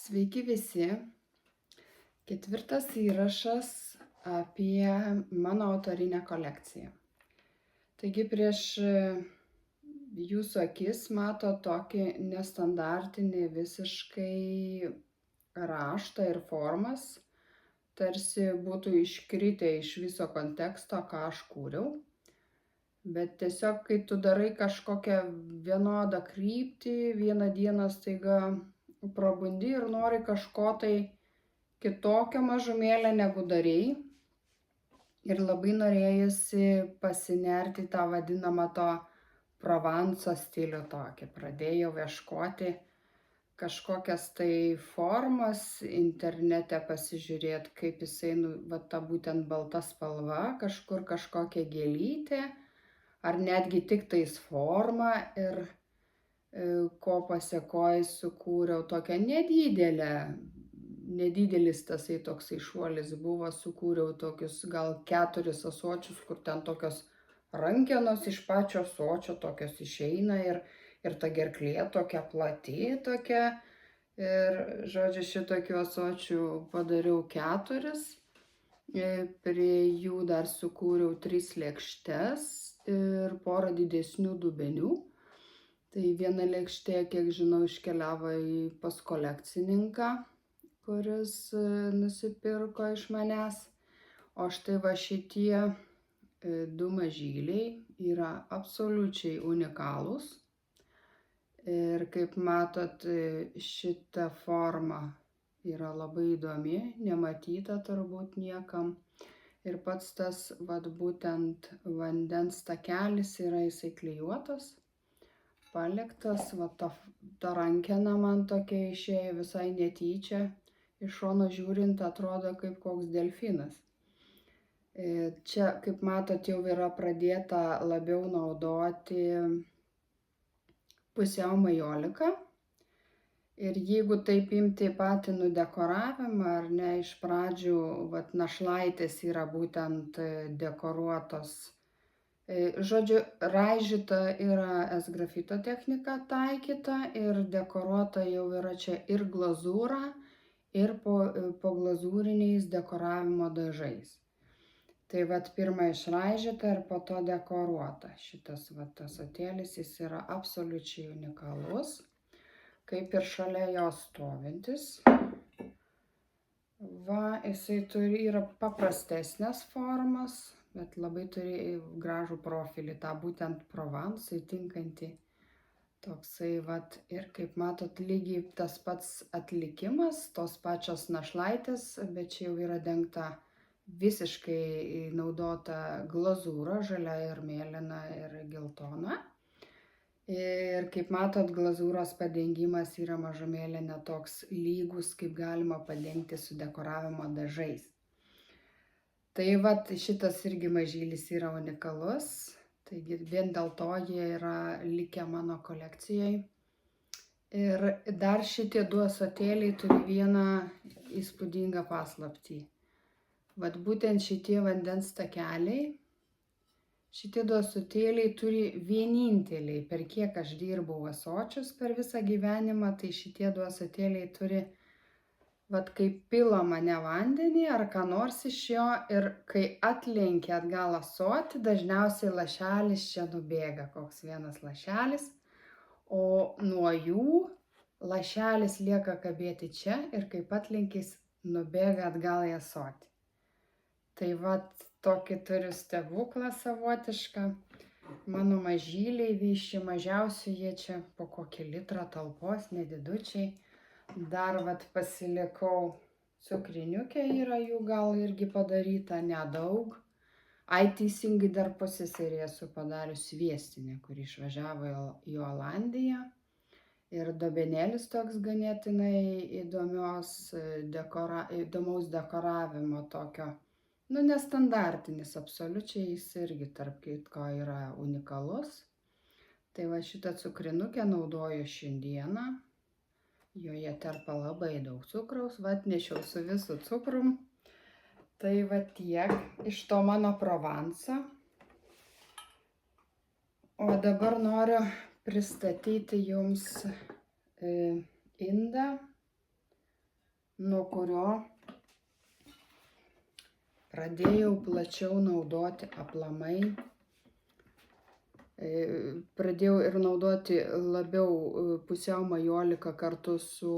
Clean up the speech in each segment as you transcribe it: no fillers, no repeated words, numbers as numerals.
Sveiki visi. Ketvirtas įrašas apie mano autorinę kolekciją. Taigi prieš jūsų akis mato tokį nestandartinį visiškai raštą ir formas, tarsi būtų iškritę iš viso konteksto, ką aš kūriau. Bet tiesiog, kai tu darai kažkokią vienodą kryptį, vieną dieną staiga prabundi ir nori kažko tai kitokio mažumėlę negu darei. Ir labai norėjusi pasinerti tą vadinamą to Provanso stilių tokį. Pradėjau ieškoti kažkokias tai formas internete, pasižiūrėti, kaip jisai, va ta būtent balta spalva, kažkur kažkokia gėlytė, ar netgi tik tais forma, ir ko pasekoj sukūriau tokią nedidelis tasai toksai šuolis buvo, sukūriau tokius gal 4 ąsočius, kur ten tokios rankenos iš pačio ąsočio tokios išeina ir ta gerklė tokia plati tokia. Ir, žodžiu, šitokių ąsočių padariau 4. Prie jų dar sukūriau 3 lėkštes ir porą didesnių dubenių. Tai viena lėkštė, kiek žinau, iškeliavo pas kolekcininką, kuris nusipirko iš manęs. O štai va šitie 2 mažyliai yra absoliučiai unikalūs. Ir kaip matot, šita forma yra labai įdomi, nematyta turbūt niekam. Ir pats tas, vat būtent vandens takelis yra jisai klijuotas, paliktas, va ta rankena man tokia išėjo visai netyčia. Iš šono žiūrint atrodo kaip koks delfinas. Čia, kaip matot, jau yra pradėta labiau naudoti pusiau majolika. Ir jeigu taip imti patį nudekoravimą, ar ne, iš pradžių vat našlaitės yra būtent dekoruotos. Žodžiu, raižyta yra S-grafito technika taikyta ir dekoruota jau yra čia ir glazūra, ir po glazūriniais dekoravimo dažais. Tai vat pirma išraižyta ir po to dekoruota. Šitas vat ąsotėlis, jis yra absoliučiai unikalus, kaip ir šalia jo stovintis. Va, jisai yra paprastesnės formas, bet labai turi gražų profilį, tą būtent Provansui tinkantį. Toksai vat, ir kaip matot, lygiai tas pats atlikimas, tos pačios našlaitės, bet čia jau yra dengta visiškai naudota glazūra, žalia ir mėlyna ir geltona. Ir kaip matot, glazūros padengimas yra mažumėlė netoks lygus, kaip galima padengti su dekoravimo dažais. Tai vat šitas irgi mažylis yra unikalus, taigi vien dėl to jie yra likę mano kolekcijai. Ir dar šitie 2 ąsotėliai turi vieną įspūdingą paslaptį. Vat būtent šitie vandens takeliai, šitie 2 ąsotėliai turi vieninteliai, per kiek aš dirbau ąsočius per visą gyvenimą, tai šitie 2 ąsotėliai turi, vat kaip pila mane vandenį ar ką nors iš jo, ir kai atlenkia atgal ąsotį, dažniausiai lašelis čia nubėga, koks vienas lašelis, o nuo jų lašelis lieka kabėti čia ir kaip atlenkis nubėga atgal į ąsotį. Tai vat tokį turiu stebuklą savotišką. Mano mažyliai vyščiai, mažiausiai jie čia po kokį litrą talpos, nedidučiai. Dar vat pasilikau cukriniukę, yra jų gal irgi padaryta nedaug. Teisingai dar pusseserei esu padarius sviestinę, kuri išvažiavo į Olandiją. Ir dubenėlis toks ganėtinai įdomaus dekoravimo tokio. Nestandartinis, absoliučiai jis irgi tarp kitko yra unikalus. Tai va šitą cukrinukę naudoju šiandieną. Joje terpa labai daug cukraus, va atnešiau su visu cukrum. Tai va tiek iš to mano Provanso. O dabar noriu pristatyti jums indą nuo kurio pradėjau plačiau naudoti aplamai. Pradėjau ir naudoti labiau pusiau majoliką kartu su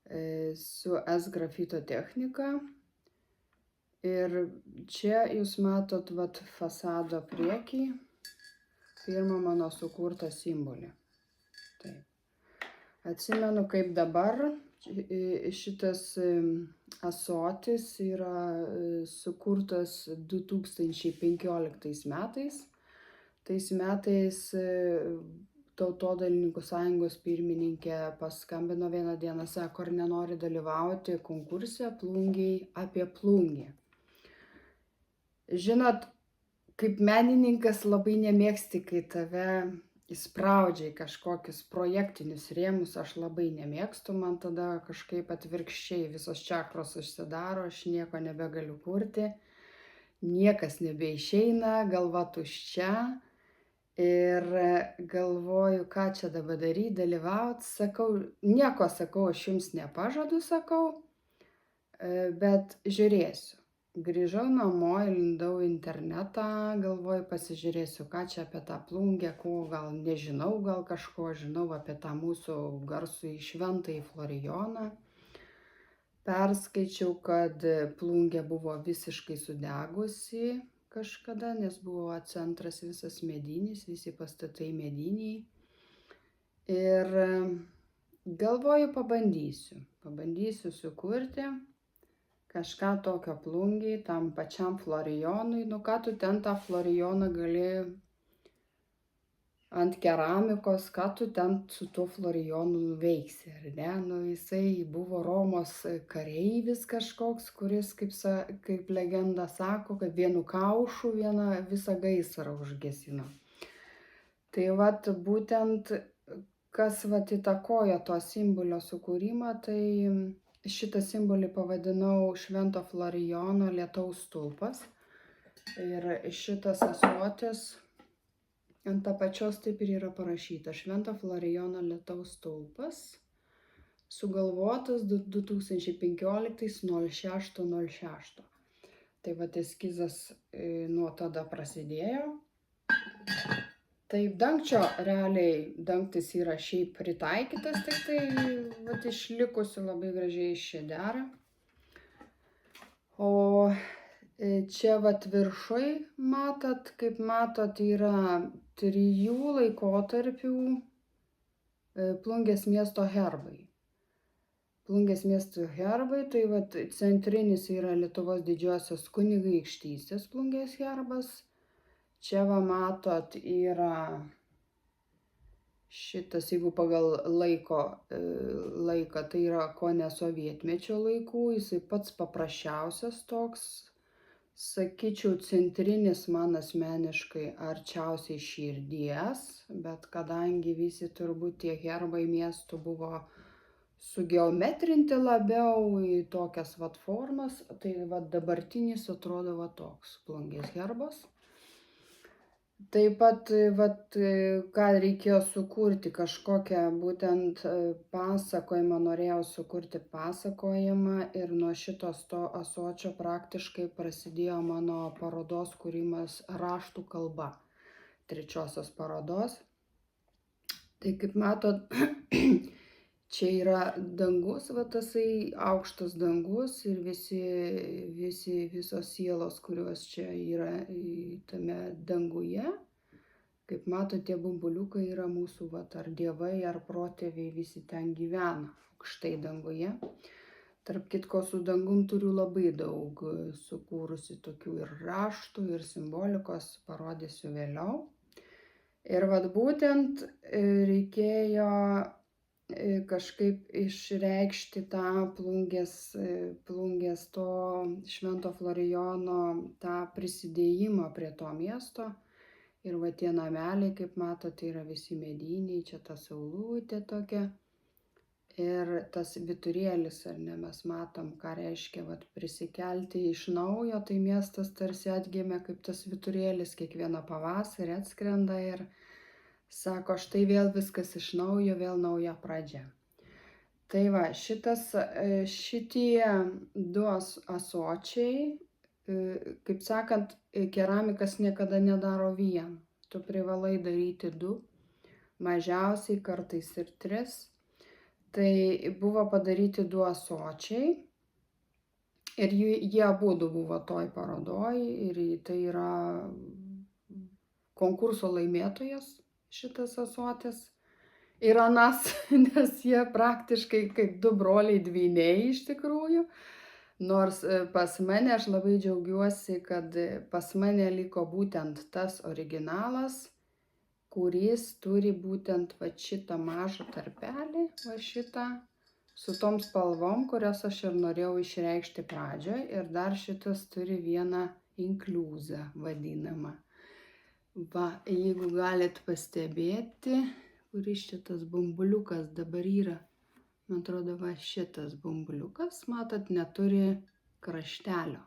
S-grafito technika. Ir čia jūs matot vat fasado priekį, pirmą mano sukurtą simbolį. Taip. Atsimenu, kaip dabar šitas ąsotis yra sukurtas 2015 metais. Tais metais Tautodailininkų sąjungos pirmininkė paskambino vieną dieną, sako, ar nenori dalyvauti konkurse Plungėj apie Plungę. Žinot, kaip menininkas labai nemėgsti, kai tave įspraudžia į kažkokius projektinius rėmus, aš labai nemėgstu, man tada kažkaip atvirkščiai visos čakros užsidaro, aš nieko nebegaliu kurti, niekas nebeišeina, galva tuščia. Ir galvoju, ką čia dabar daryti, dalyvauti, sakau, nieko sakau, aš jums nepažadu, sakau, bet žiūrėsiu. Grįžau namo, įlindau į internetą, galvoju, pasižiūrėsiu, ką čia apie tą Plungę, ko gal nežinau, gal kažko žinau apie tą mūsų garsų į Šventąjį Florijoną. Perskaičiau, kad Plungė buvo visiškai sudegusi kažkada, nes buvo centras visas medinis, visi pastatai mediniai. Ir galvoju, pabandysiu sukurti kažką tokio Plungėj, tam pačiam Florijonui. Nu ką tu ten tą Florijoną gali ant keramikos, ką tu ten su tuo Florijonu nuveiksi, ar ne? Nu, jisai buvo Romos kareivis kažkoks, kuris, kaip legenda sako, kad vienu kaušu visą gaisrą užgesino. Tai vat būtent, kas vat įtakojo to simbolio sukūrimą, tai šitą simbolį pavadinau Švento Florijono lietaus stulpas. Ir šitas ąsotis ant apačios taip ir yra parašyta Švento Florijono lietaus stulpas, sugalvotas 2015-06-06. Tai vat eskizas nuo tada prasidėjo. Taip, dangčio realiai dangtis yra šiaip pritaikytas, tik tai vat išlikusi labai gražiai čia dera. O čia vat viršui matot, kaip matot, yra 3 laikotarpių Plungės miesto herbai. Plungės miesto herbai, tai vat centrinis yra Lietuvos didžiosios kunigaikštystės Plungės herbas. Čia va matot yra šitas, jeigu pagal laiką, tai yra kone sovietmečio laikų, jisai pats paprasčiausias toks, sakyčiau, centrinis man asmeniškai arčiausiai širdies, bet kadangi visi turbūt tie herbai miestų buvo sugeometrinti labiau į tokias vat formas, tai vat dabartinis atrodo va toks Plungės herbas. Taip pat, vat, ką reikėjo sukurti, kažkokią būtent pasakojimą, norėjau sukurti pasakojimą ir nuo šitos to ąsočio praktiškai prasidėjo mano parodos kūrimas raštų kalba, 3-osios parodos. Tai kaip matot, čia yra dangus, va tasai aukštas dangus ir visos sielos, kurios čia yra tame danguje. Kaip matot, tie bumbuliukai yra mūsų, va, ar dievai, ar protėviai, visi ten gyvena, aukštai danguje. Tarp kitko, su dangum turiu labai daug sukūrusi tokių ir raštų, ir simbolikos, parodysiu vėliau. Ir vat būtent reikėjo kažkaip išreikšti tą Plungės to Švento Florijono tą prisidėjimą prie to miesto. Ir va tie nameliai, kaip matote, yra visi mediniai, čia ta saulutė tokia. Ir tas vyturėlis, ar ne, mes matom, ką reiškia vat prisikelti iš naujo, tai miestas tarsi atgimė kaip tas vyturėlis, kiekvieną pavasarį atskrenda ir sako, štai vėl viskas iš naujo, vėl nauja pradžia. Tai va, šitie du ąsočiai, kaip sakant, keramikas niekada nedaro vieno. Tu privalai daryti du, mažiausiai kartais ir tris. Tai buvo padaryti du ąsočiai ir jie abudu buvo toj parodoj ir tai yra konkurso laimėtojas šitas ąsotis. Ir anas, nes jie praktiškai kaip du broliai dvyniai iš tikrųjų. Nors pas mane, aš labai džiaugiuosi, kad pas mane liko būtent tas originalas, kuris turi būtent va šitą mažą tarpelį, va šitą, su tom spalvom, kurias aš ir norėjau išreikšti pradžioj. Ir dar šitas turi vieną inkliuzą vadinamą. Va, jeigu galit pastebėti, kuris šitas bumbuliukas dabar yra. Man atrodo, va šitas bumbuliukas, matot, neturi kraštelio.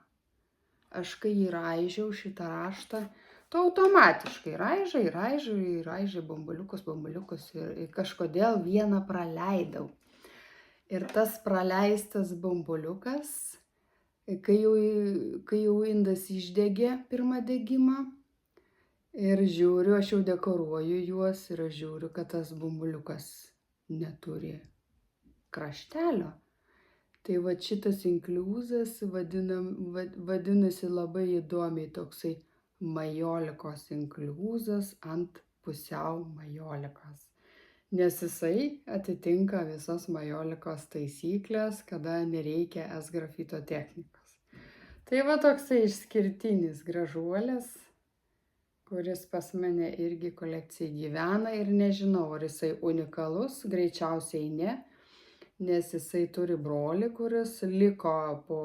Aš kai jį raižiau šitą raštą, tu automatiškai raižai bumbuliukus ir kažkodėl vieną praleidau. Ir tas praleistas bumbuliukas, kai jau indas išdegė pirmą degimą, ir žiūriu, aš jau dekoruoju juos ir aš žiūriu, kad tas bumbuliukas neturi kraštelio. Tai va šitas inkliuzas vadinasi labai įdomiai toksai majolikos inkliuzas ant pusiau majolikos. Nes jisai atitinka visas majolikos taisyklės, kada nereikia S-grafito technikos. Tai va toksai išskirtinis gražuolis, kuris pas mane irgi kolekcijai gyvena ir nežinau, ar jisai unikalus, greičiausiai ne, nes jisai turi brolį, kuris liko po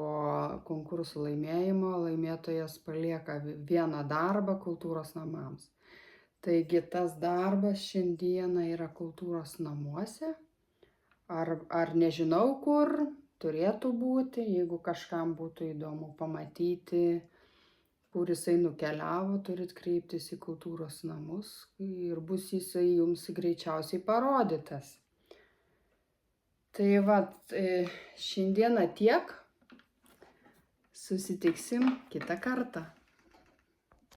konkursų laimėjimo, laimėtojas palieka vieną darbą kultūros namams. Taigi tas darbas šiandieną yra kultūros namuose, ar nežinau kur, turėtų būti, jeigu kažkam būtų įdomu pamatyti, kur jisai nukeliavo, turit kreiptis į kultūros namus ir bus jisai jums greičiausiai parodytas. Tai va, šiandieną tiek, susitiksim kitą kartą.